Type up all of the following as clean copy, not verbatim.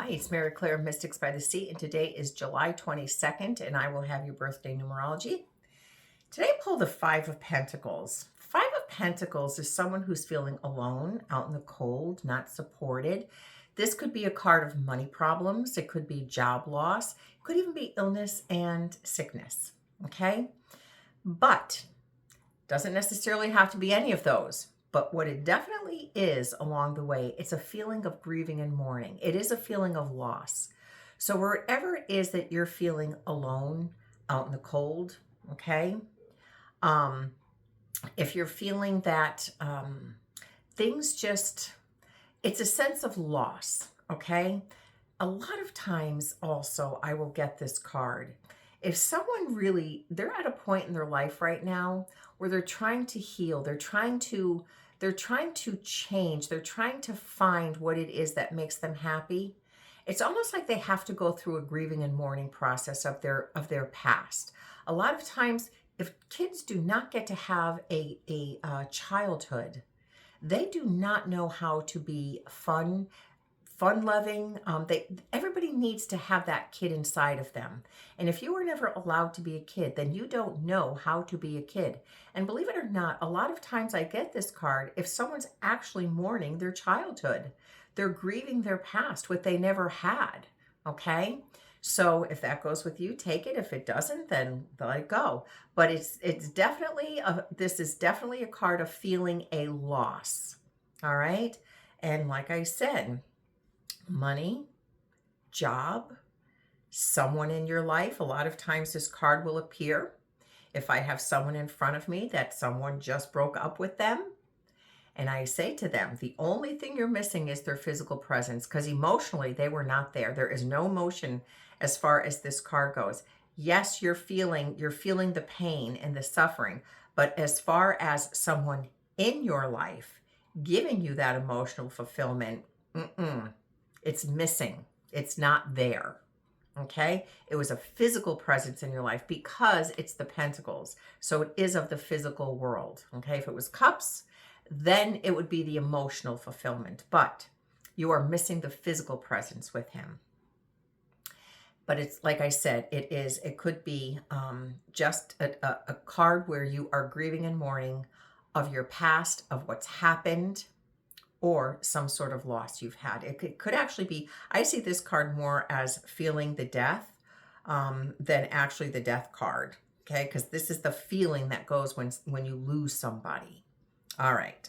Hi, it's Mary Clare, Mystics by the Sea, and today is July 22nd, and I will have your birthday numerology. Today I pulled the Five of Pentacles. Five of Pentacles is someone who's feeling alone, out in the cold, not supported. This could be a card of money problems. It could be job loss. It could even be illness and sickness, okay? But doesn't necessarily have to be any of those. But what it definitely is along the way, it's a feeling of grieving and mourning. It is a feeling of loss. So wherever it is that you're feeling alone, out in the cold, okay? If you're feeling that things just, it's a sense of loss, okay? A lot of times also I will get this card. If someone really, they're at a point in their life right now where they're trying to heal, they're trying to change, they're trying to find what it is that makes them happy. It's almost like they have to go through a grieving and mourning process of their past. A lot of times, if kids do not get to have a childhood, they do not know how to be fun-loving. Everybody needs to have that kid inside of them. And if you were never allowed to be a kid, then you don't know how to be a kid. And believe it or not, a lot of times I get this card if someone's actually mourning their childhood. They're grieving their past, what they never had, okay? So if that goes with you, take it. If it doesn't, then let it go. But it's definitely, this is definitely a card of feeling a loss, all right? And like I said, money, job, someone in your life. A lot of times this card will appear if I have someone in front of me that someone just broke up with them. And I say to them, the only thing you're missing is their physical presence, because emotionally they were not there. There is no emotion as far as this card goes. Yes, you're feeling the pain and the suffering, but as far as someone in your life giving you that emotional fulfillment, it's missing. It's not there. Okay? It was a physical presence in your life because it's the Pentacles. So it is of the physical world. Okay? If it was Cups, then it would be the emotional fulfillment. But you are missing the physical presence with him. But it's like I said, it could be just a card where you are grieving and mourning of your past, of what's happened, or some sort of loss you've had. It could actually be, I see this card more as feeling the death than actually the death card, okay? Because this is the feeling that goes when you lose somebody. All right.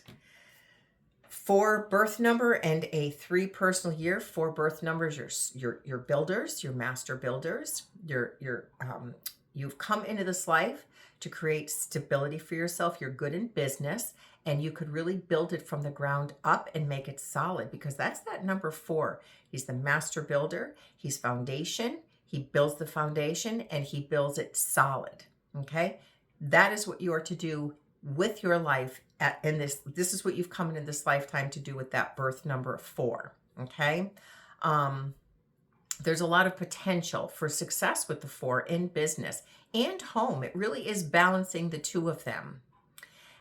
4 birth number and a 3 personal year. 4 birth numbers, your builders, your master builders. You've come into this life to create stability for yourself. You're good in business, and you could really build it from the ground up and make it solid, because that's that number 4. He's the master builder. He's foundation. He builds the foundation and he builds it solid. Okay. That is what you are to do with your life this is what you've come into this lifetime to do with that birth number 4. Okay. There's a lot of potential for success with the 4 in business and home. It really is balancing the 2 of them.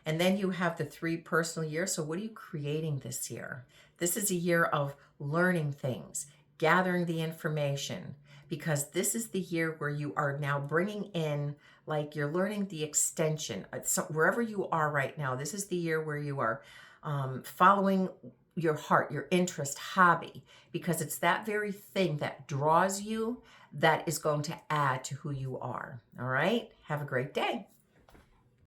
And then you have the 3 personal year. So what are you creating this year? This is a year of learning things, gathering the information, because this is the year where you are now bringing in, like, you're learning the extension. So wherever you are right now, this is the year where you are following your heart, your interest, hobby, because it's that very thing that draws you that is going to add to who you are. All right. Have a great day.